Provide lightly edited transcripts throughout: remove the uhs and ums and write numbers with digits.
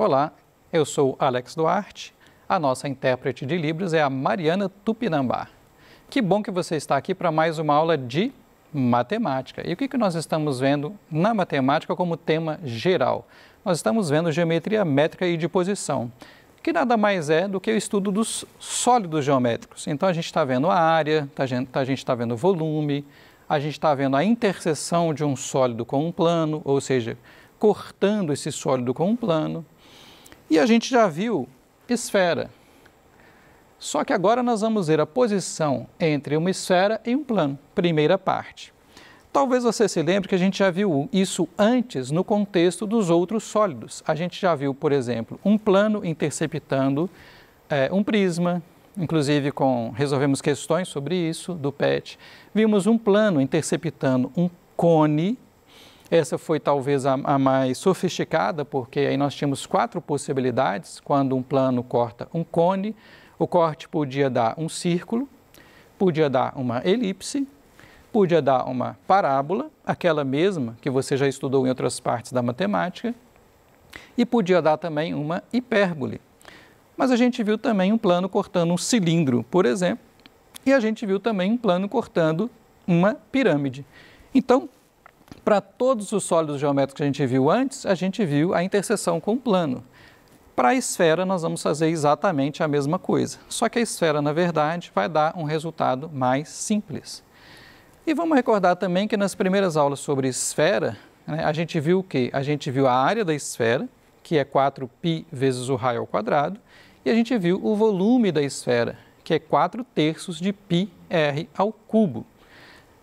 Olá, eu sou Alex Duarte, a nossa intérprete de Libras é a Mariana Tupinambá. Que bom que você está aqui para mais uma aula de matemática. E o que nós estamos vendo na matemática como tema geral? Nós estamos vendo geometria métrica e de posição, que nada mais é do que o estudo dos sólidos geométricos. Então, a gente está vendo a área, a gente está vendo o volume, a gente está vendo a interseção de um sólido com um plano, ou seja, cortando esse sólido com um plano. E a gente já viu esfera. Só que agora nós vamos ver a posição entre uma esfera e um plano, primeira parte. Talvez você se lembre que a gente já viu isso antes no contexto dos outros sólidos. A gente já viu, por exemplo, um plano interceptando um prisma, inclusive resolvemos questões sobre isso do PET. Vimos um plano interceptando um cone. Essa foi talvez a mais sofisticada, porque aí nós tínhamos 4 possibilidades quando um plano corta um cone. O corte podia dar um círculo, podia dar uma elipse, podia dar uma parábola, aquela mesma que você já estudou em outras partes da matemática, e podia dar também uma hipérbole. Mas a gente viu também um plano cortando um cilindro, por exemplo, e a gente viu também um plano cortando uma pirâmide. Então, para todos os sólidos geométricos que a gente viu antes, a gente viu a interseção com o plano. Para a esfera, nós vamos fazer exatamente a mesma coisa, só que a esfera, na verdade, vai dar um resultado mais simples. E vamos recordar também que nas primeiras aulas sobre esfera, a gente viu o quê? A gente viu a área da esfera, que é 4π vezes o raio ao quadrado, e a gente viu o volume da esfera, que é 4/3 de πr ao cubo.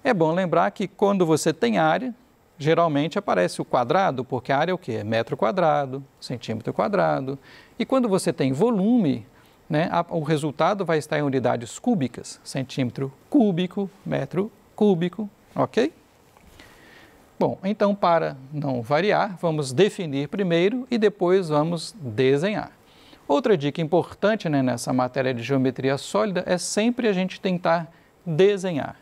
É bom lembrar que quando você tem área, geralmente aparece o quadrado, porque a área é o quê? É metro quadrado, centímetro quadrado. E quando você tem volume, o resultado vai estar em unidades cúbicas, centímetro cúbico, metro cúbico, ok? Bom, então para não variar, vamos definir primeiro e depois vamos desenhar. Outra dica importante nessa matéria de geometria sólida é sempre a gente tentar desenhar.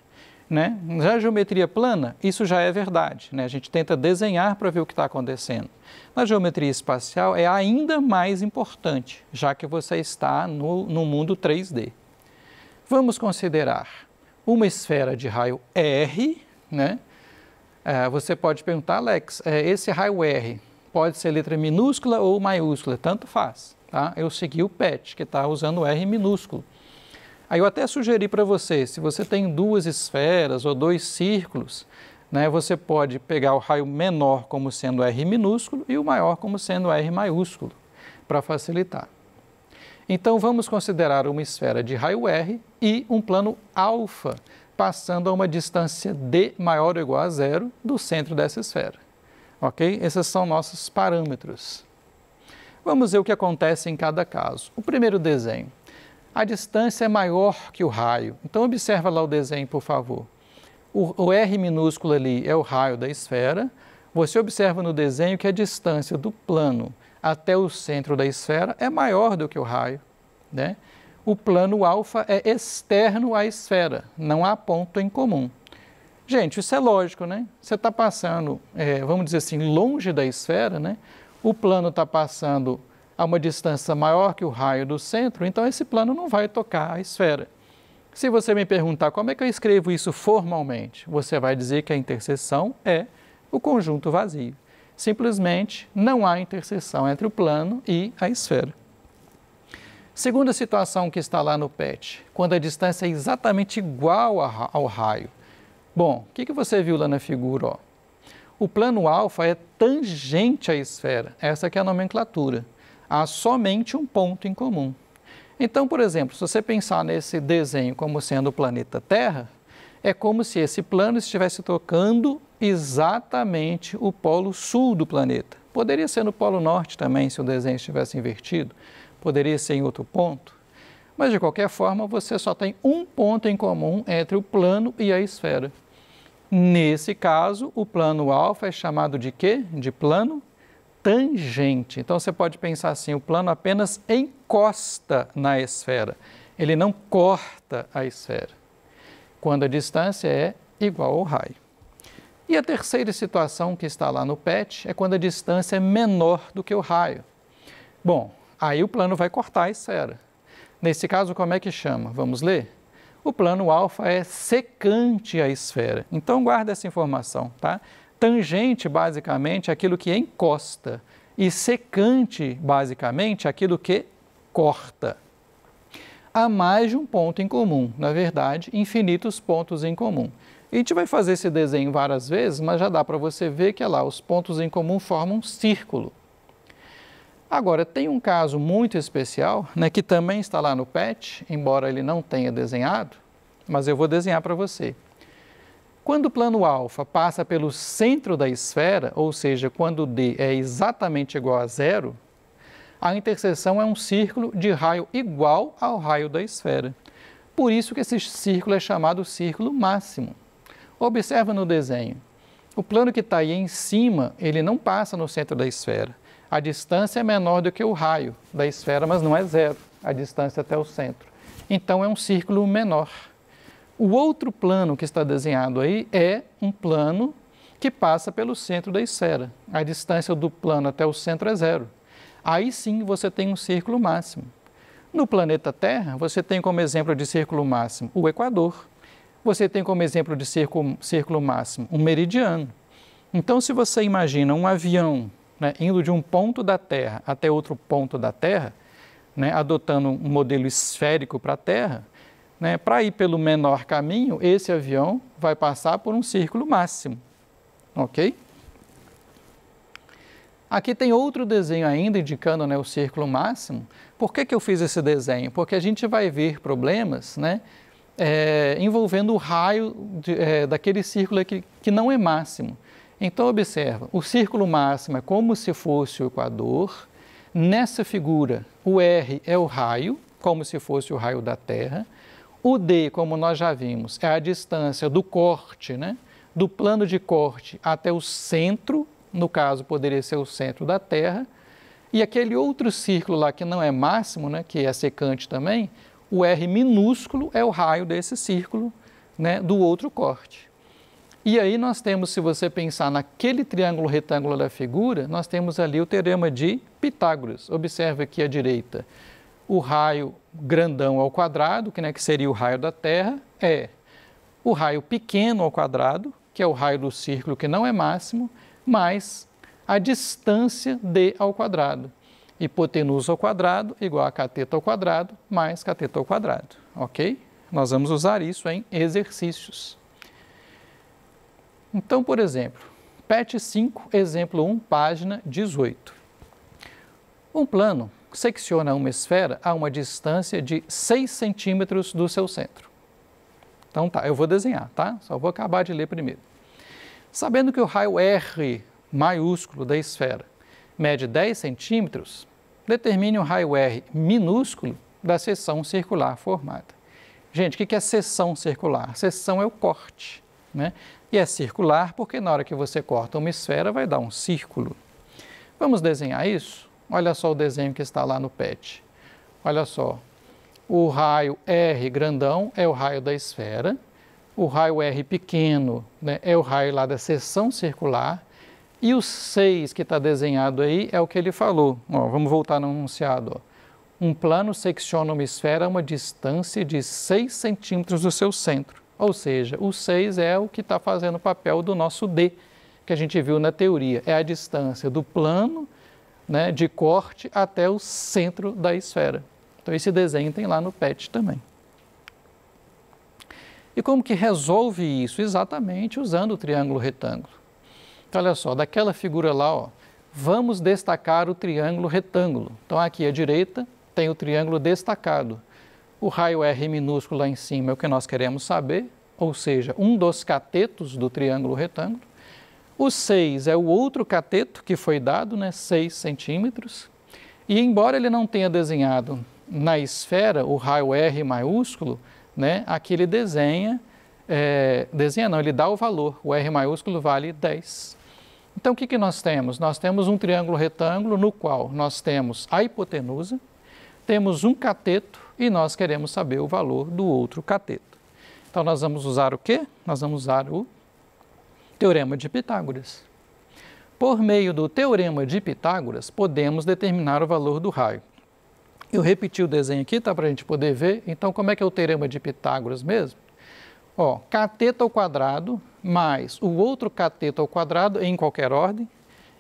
Já a geometria plana, isso já é verdade, a gente tenta desenhar para ver o que está acontecendo. Na geometria espacial é ainda mais importante, já que você está no mundo 3D. Vamos considerar uma esfera de raio R, você pode perguntar, Alex, esse raio R pode ser letra minúscula ou maiúscula? Tanto faz, tá? Eu segui o PET, que está usando o R minúsculo. Aí eu até sugeri para você, se você tem 2 esferas ou 2 círculos, você pode pegar o raio menor como sendo R minúsculo e o maior como sendo R maiúsculo, para facilitar. Então vamos considerar uma esfera de raio R e um plano alfa, passando a uma distância d maior ou igual a 0 do centro dessa esfera. Ok? Esses são nossos parâmetros. Vamos ver o que acontece em cada caso. O primeiro desenho. A distância é maior que o raio. Então, observa lá o desenho, por favor. O R minúsculo ali é o raio da esfera. Você observa no desenho que a distância do plano até o centro da esfera é maior do que o raio. O plano alfa é externo à esfera, não há ponto em comum. Gente, isso é lógico, Você está passando, vamos dizer assim, longe da esfera, O plano está passando a uma distância maior que o raio do centro, então esse plano não vai tocar a esfera. Se você me perguntar como é que eu escrevo isso formalmente, você vai dizer que a interseção é o conjunto vazio. Simplesmente não há interseção entre o plano e a esfera. Segunda situação que está lá no PET, quando a distância é exatamente igual ao raio. Bom, o que você viu lá na figura? O plano alfa é tangente à esfera, essa que é a nomenclatura. Há somente um ponto em comum. Então, por exemplo, se você pensar nesse desenho como sendo o planeta Terra, é como se esse plano estivesse tocando exatamente o polo sul do planeta. Poderia ser no polo norte também, se o desenho estivesse invertido. Poderia ser em outro ponto. Mas, de qualquer forma, você só tem um ponto em comum entre o plano e a esfera. Nesse caso, o plano alfa é chamado de quê? De plano tangente. Então, você pode pensar assim, o plano apenas encosta na esfera, ele não corta a esfera, quando a distância é igual ao raio. E a terceira situação que está lá no PET é quando a distância é menor do que o raio. Bom, aí o plano vai cortar a esfera. Nesse caso, como é que chama? Vamos ler? O plano alfa é secante à esfera. Então, guarda essa informação, tá? Tangente, basicamente, é aquilo que encosta. E secante, basicamente, é aquilo que corta. Há mais de um ponto em comum. Na verdade, infinitos pontos em comum. A gente vai fazer esse desenho várias vezes, mas já dá para você ver que lá, os pontos em comum formam um círculo. Agora, tem um caso muito especial, né, que também está lá no PET, embora ele não tenha desenhado, mas eu vou desenhar para você. Quando o plano alfa passa pelo centro da esfera, ou seja, quando D é exatamente igual a zero, a interseção é um círculo de raio igual ao raio da esfera. Por isso que esse círculo é chamado círculo máximo. Observa no desenho. O plano que está aí em cima, ele não passa no centro da esfera. A distância é menor do que o raio da esfera, mas não é zero, a distância até o centro. Então, é um círculo menor. O outro plano que está desenhado aí é um plano que passa pelo centro da esfera. A distância do plano até o centro é zero. Aí sim você tem um círculo máximo. No planeta Terra, você tem como exemplo de círculo máximo o Equador. Você tem como exemplo de círculo máximo um meridiano. Então, se você imagina um avião, né, indo de um ponto da Terra até outro ponto da Terra, né, adotando um modelo esférico para a Terra, né, para ir pelo menor caminho, esse avião vai passar por um círculo máximo. Ok? Aqui tem outro desenho ainda indicando, né, o círculo máximo. Por que eu fiz esse desenho? Porque a gente vai ver problemas, né, envolvendo o raio daquele círculo aqui, que não é máximo. Então, observa, o círculo máximo é como se fosse o Equador. Nessa figura, o R é o raio, como se fosse o raio da Terra. O D, como nós já vimos, é a distância do corte, né, do plano de corte até o centro, no caso, poderia ser o centro da Terra. E aquele outro círculo lá que não é máximo, né, que é secante também, o R minúsculo é o raio desse círculo, né, do outro corte. E aí nós temos, se você pensar naquele triângulo retângulo da figura, nós temos ali o teorema de Pitágoras. Observe aqui à direita. O raio grandão ao quadrado, que seria o raio da Terra, é o raio pequeno ao quadrado, que é o raio do círculo que não é máximo, mais a distância d ao quadrado. Hipotenusa ao quadrado igual a cateto ao quadrado mais cateto ao quadrado. Ok? Nós vamos usar isso em exercícios. Então, por exemplo, PET 5, exemplo 1, página 18. Um plano secciona uma esfera a uma distância de 6 centímetros do seu centro. Então tá, eu vou desenhar, tá? Só vou acabar de ler primeiro. Sabendo que o raio R maiúsculo da esfera mede 10 centímetros, determine o raio R minúsculo da seção circular formada. Gente, o que é seção circular? Seção é o corte, né? E é circular porque na hora que você corta uma esfera vai dar um círculo. Vamos desenhar isso? Olha só o desenho que está lá no PET. Olha só, o raio R grandão é o raio da esfera, o raio R pequeno, né, é o raio lá da seção circular, e o 6 que está desenhado aí é o que ele falou. Ó, vamos voltar no enunciado. Ó. Um plano secciona uma esfera a uma distância de 6 centímetros do seu centro. Ou seja, o 6 é o que está fazendo o papel do nosso D, que a gente viu na teoria. É a distância do plano, né, de corte até o centro da esfera. Então, esse desenho tem lá no PET também. E como que resolve isso? Exatamente usando o triângulo retângulo. Então, olha só, daquela figura lá, ó, vamos destacar o triângulo retângulo. Então, aqui à direita tem o triângulo destacado. O raio R minúsculo lá em cima é o que nós queremos saber, ou seja, um dos catetos do triângulo retângulo. O 6 é o outro cateto que foi dado, né, 6 centímetros. E embora ele não tenha desenhado na esfera o raio R maiúsculo, né, aqui ele ele dá o valor, o R maiúsculo vale 10. Então, o que nós temos? Nós temos um triângulo retângulo no qual nós temos a hipotenusa, temos um cateto e nós queremos saber o valor do outro cateto. Então, nós vamos usar o quê? Nós vamos usar o Teorema de Pitágoras. Por meio do teorema de Pitágoras, podemos determinar o valor do raio. Eu repeti o desenho aqui, tá, para a gente poder ver. Então, como é que é o teorema de Pitágoras mesmo? Ó, cateto ao quadrado mais o outro cateto ao quadrado em qualquer ordem,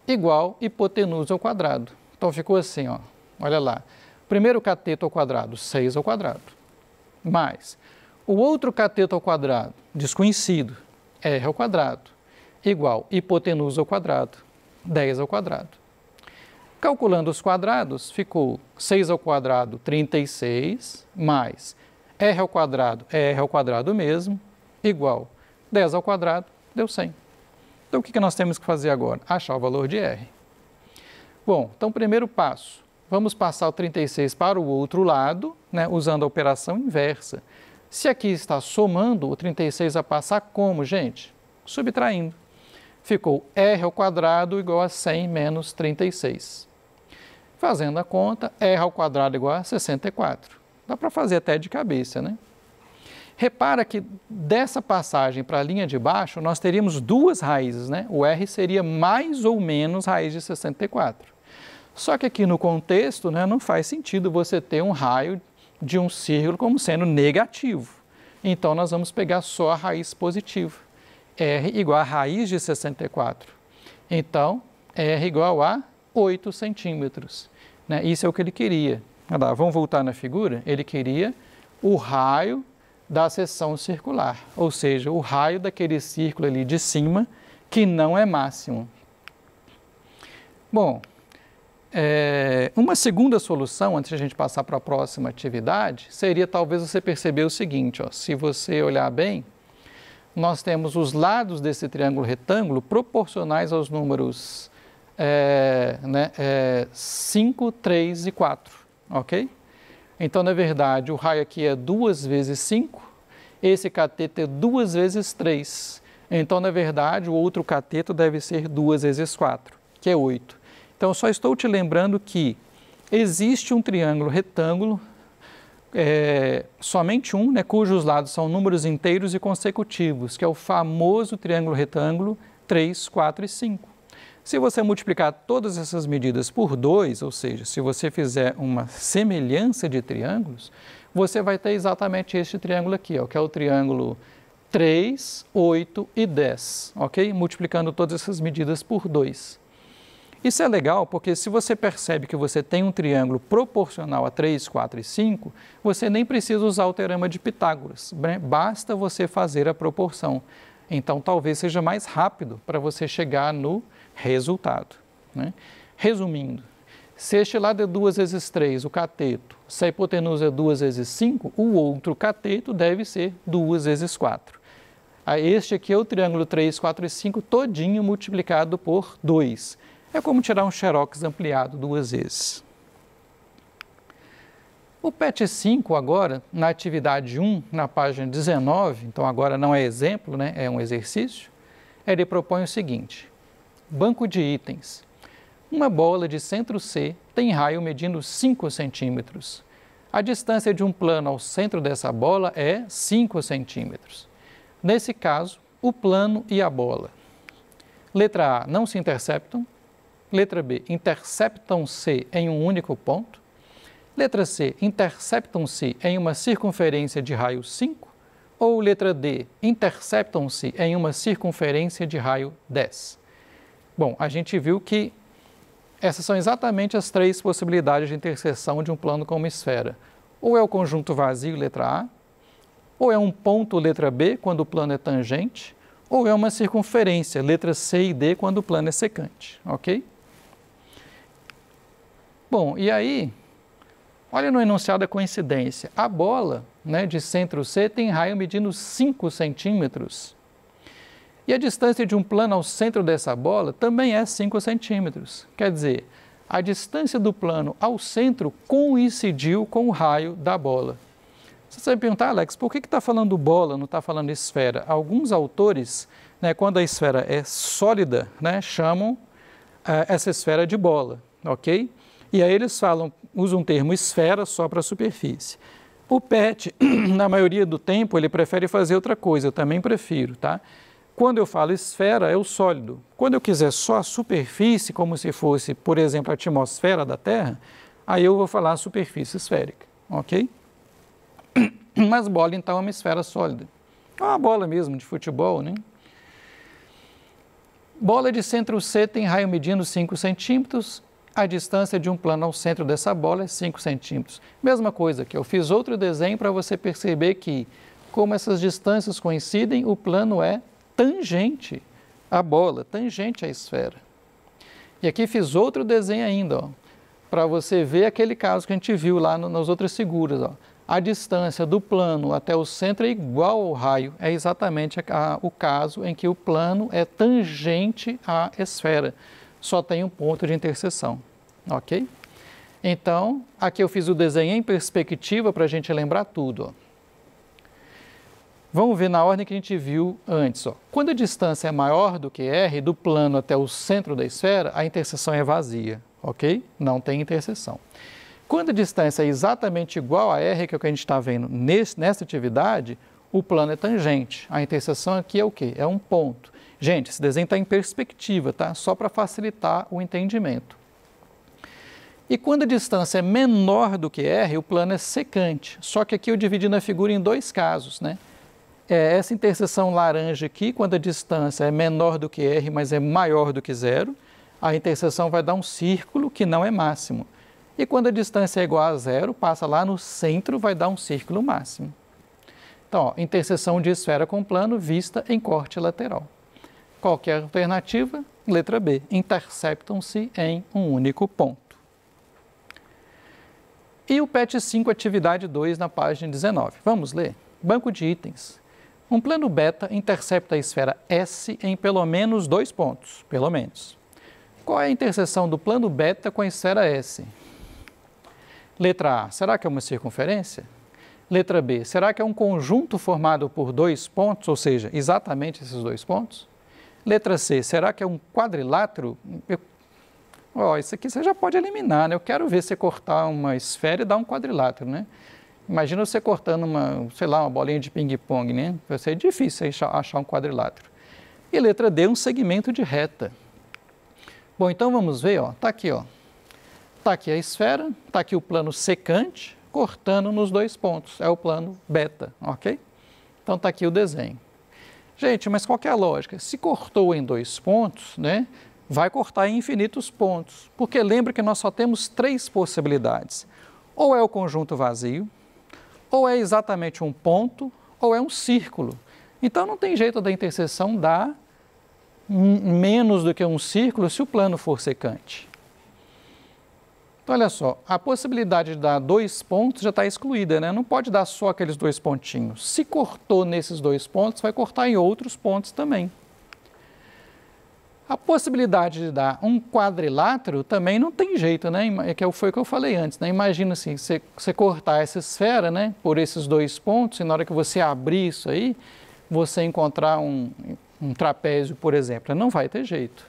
igual hipotenusa ao quadrado. Então, ficou assim, ó, olha lá. Primeiro cateto ao quadrado, 6 ao quadrado, mais o outro cateto ao quadrado, desconhecido, r ao quadrado, igual hipotenusa ao quadrado, 10 ao quadrado. Calculando os quadrados, ficou 6 ao quadrado, 36, mais r ao quadrado mesmo, igual 10 ao quadrado, deu 100. Então, o que nós temos que fazer agora? Achar o valor de r. Bom, então, primeiro passo, vamos passar o 36 para o outro lado, né, usando a operação inversa. Se aqui está somando, o 36 vai passar como, gente? Subtraindo. Ficou r ao quadrado igual a 100 menos 36. Fazendo a conta, r ao quadrado igual a 64. Dá para fazer até de cabeça, né? Repara que dessa passagem para a linha de baixo, nós teríamos duas raízes, né? O r seria mais ou menos raiz de 64. Só que aqui no contexto, né, não faz sentido você ter um raio de um círculo como sendo negativo. Então, nós vamos pegar só a raiz positiva. R igual a raiz de 64. Então, R igual a 8 centímetros. Né? Isso é o que ele queria. Lá, vamos voltar na figura? Ele queria o raio da seção circular, ou seja, o raio daquele círculo ali de cima, que não é máximo. Bom, uma segunda solução, antes de a gente passar para a próxima atividade, seria talvez você perceber o seguinte, ó, se você olhar bem, nós temos os lados desse triângulo retângulo proporcionais aos números 5, 3 e 4, ok? Então, na verdade, o raio aqui é 2 vezes 5, esse cateto é 2 vezes 3. Então, na verdade, o outro cateto deve ser 2 vezes 4, que é 8. Então, só estou te lembrando que existe um triângulo retângulo, somente um, né, cujos lados são números inteiros e consecutivos, que é o famoso triângulo retângulo 3, 4 e 5. Se você multiplicar todas essas medidas por 2, ou seja, se você fizer uma semelhança de triângulos, você vai ter exatamente este triângulo aqui, ó, que é o triângulo 3, 8 e 10, ok? Multiplicando todas essas medidas por 2. Isso é legal porque se você percebe que você tem um triângulo proporcional a 3, 4 e 5, você nem precisa usar o teorema de Pitágoras, né? Basta você fazer a proporção. Então, talvez seja mais rápido para você chegar no resultado. Né? Resumindo, se este lado é 2 vezes 3, o cateto, se a hipotenusa é 2 vezes 5, o outro cateto deve ser 2 vezes 4. Este aqui é o triângulo 3, 4 e 5 todinho multiplicado por 2. É como tirar um xerox ampliado 2 vezes. O PET 5 agora, na atividade 1, na página 19, então agora não é exemplo, né, é um exercício, ele propõe o seguinte: banco de itens. Uma bola de centro C tem raio medindo 5 centímetros. A distância de um plano ao centro dessa bola é 5 centímetros. Nesse caso, o plano e a bola. Letra A, não se interceptam. Letra B, interceptam-se em um único ponto. Letra C, interceptam-se em uma circunferência de raio 5. Ou letra D, interceptam-se em uma circunferência de raio 10. Bom, a gente viu que essas são exatamente as três possibilidades de interseção de um plano com uma esfera. Ou é o conjunto vazio, letra A, ou é um ponto, letra B, quando o plano é tangente, ou é uma circunferência, letra C e D, quando o plano é secante, ok? Bom, e aí, olha no enunciado da coincidência. A bola, né, de centro C tem raio medindo 5 centímetros. E a distância de um plano ao centro dessa bola também é 5 centímetros. Quer dizer, a distância do plano ao centro coincidiu com o raio da bola. Você vai perguntar, Alex, por que está falando bola, não está falando esfera? Alguns autores, né, quando a esfera é sólida, né, chamam essa esfera de bola, ok? E aí eles usam o termo esfera só para a superfície. O PET, na maioria do tempo, ele prefere fazer outra coisa, eu também prefiro, tá? Quando eu falo esfera, é o sólido. Quando eu quiser só a superfície, como se fosse, por exemplo, a atmosfera da Terra, aí eu vou falar a superfície esférica, ok? Mas bola, então, é uma esfera sólida. É uma bola mesmo de futebol, né? Bola de centro C tem raio medindo 5 centímetros. A distância de um plano ao centro dessa bola é 5 centímetros. Mesma coisa que eu fiz outro desenho para você perceber que, como essas distâncias coincidem, o plano é tangente à bola, tangente à esfera. E aqui fiz outro desenho ainda, para você ver aquele caso que a gente viu lá nas outras figuras. Ó. A distância do plano até o centro é igual ao raio, é exatamente o caso em que o plano é tangente à esfera, só tem um ponto de interseção, ok? Então, aqui eu fiz o desenho em perspectiva para a gente lembrar tudo, ó. Vamos ver na ordem que a gente viu antes. Ó. Quando a distância é maior do que r, do plano até o centro da esfera, a interseção é vazia, ok? Não tem interseção. Quando a distância é exatamente igual a r, que é o que a gente está vendo nessa atividade, o plano é tangente. A interseção aqui é o quê? É um ponto. Gente, esse desenho está em perspectiva, tá? Só para facilitar o entendimento. E quando a distância é menor do que r, o plano é secante. Só que aqui eu dividi na figura em dois casos, né? Essa interseção laranja aqui, quando a distância é menor do que r, mas é maior do que zero, a interseção vai dar um círculo que não é máximo. E quando a distância é igual a zero, passa lá no centro, vai dar um círculo máximo. Então, ó, interseção de esfera com plano vista em corte lateral. Qualquer alternativa? Letra B. Interceptam-se em um único ponto. E o PET 5, atividade 2, na página 19. Vamos ler? Banco de itens. Um plano beta intercepta a esfera S em pelo menos 2 pontos, pelo menos. Qual é a interseção do plano beta com a esfera S? Letra A, será que é uma circunferência? Letra B, será que é um conjunto formado por 2 pontos, ou seja, exatamente esses 2 pontos? Letra C, será que é um quadrilátero? Isso aqui você já pode eliminar, né? Eu quero ver você cortar uma esfera e dar um quadrilátero, né? Imagina você cortando uma bolinha de ping-pong, né? Vai ser difícil achar um quadrilátero. E letra D, um segmento de reta. Bom, então vamos ver, ó. Tá aqui, ó. Tá aqui a esfera, tá aqui o plano secante, cortando nos 2 pontos. É o plano beta, ok? Então tá aqui o desenho. Gente, mas qual que é a lógica? Se cortou em 2 pontos, né? Vai cortar em infinitos pontos. Porque lembra que nós só temos 3 possibilidades. Ou é o conjunto vazio, ou é exatamente um ponto, ou é um círculo. Então, não tem jeito da interseção dar menos do que um círculo se o plano for secante. Então, olha só, a possibilidade de dar 2 pontos já está excluída, né? Não pode dar só aqueles 2 pontinhos. Se cortou nesses 2 pontos, vai cortar em outros pontos também. A possibilidade de dar um quadrilátero também não tem jeito, né? Foi o que eu falei antes, né? Imagina assim, você cortar essa esfera, né? Por esses 2 pontos, e na hora que você abrir isso aí, você encontrar um trapézio, por exemplo. Não vai ter jeito.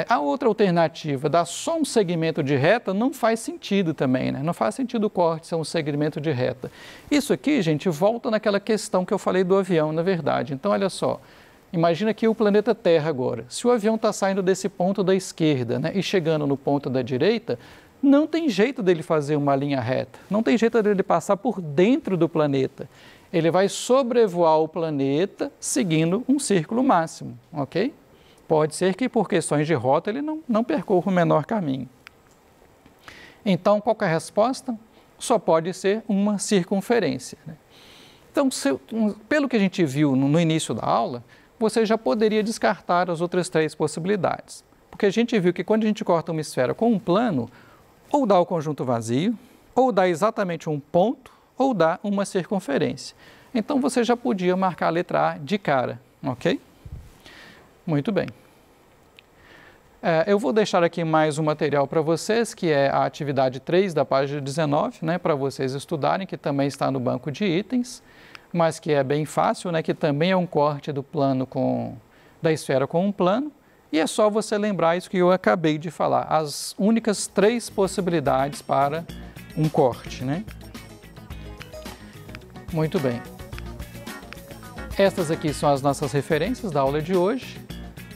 A outra alternativa, dar só um segmento de reta, não faz sentido também, né? Não faz sentido o corte ser um segmento de reta. Isso aqui, gente, volta naquela questão que eu falei do avião, na verdade. Então, olha só. Imagina aqui o planeta Terra agora. Se o avião está saindo desse ponto da esquerda, né, e chegando no ponto da direita, não tem jeito dele fazer uma linha reta, não tem jeito dele passar por dentro do planeta. Ele vai sobrevoar o planeta seguindo um círculo máximo, ok? Pode ser que por questões de rota ele não percorra o menor caminho. Então, qual que é a resposta? Só pode ser uma circunferência, né? Então, pelo que a gente viu no início da aula, você já poderia descartar as outras 3 possibilidades. Porque a gente viu que quando a gente corta uma esfera com um plano, ou dá o conjunto vazio, ou dá exatamente um ponto, ou dá uma circunferência. Então, você já podia marcar a letra A de cara, ok? Muito bem. Eu vou deixar aqui mais um material para vocês, que é a atividade 3 da página 19, né, para vocês estudarem, que também está no banco de itens, mas que é bem fácil, né, que também é um corte do plano da esfera com um plano, e é só você lembrar isso que eu acabei de falar, as únicas 3 possibilidades para um corte, né? Muito bem. Estas aqui são as nossas referências da aula de hoje.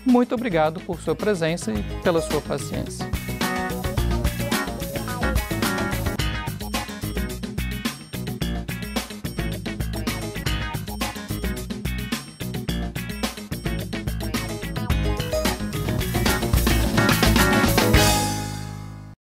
Muito obrigado por sua presença e pela sua paciência.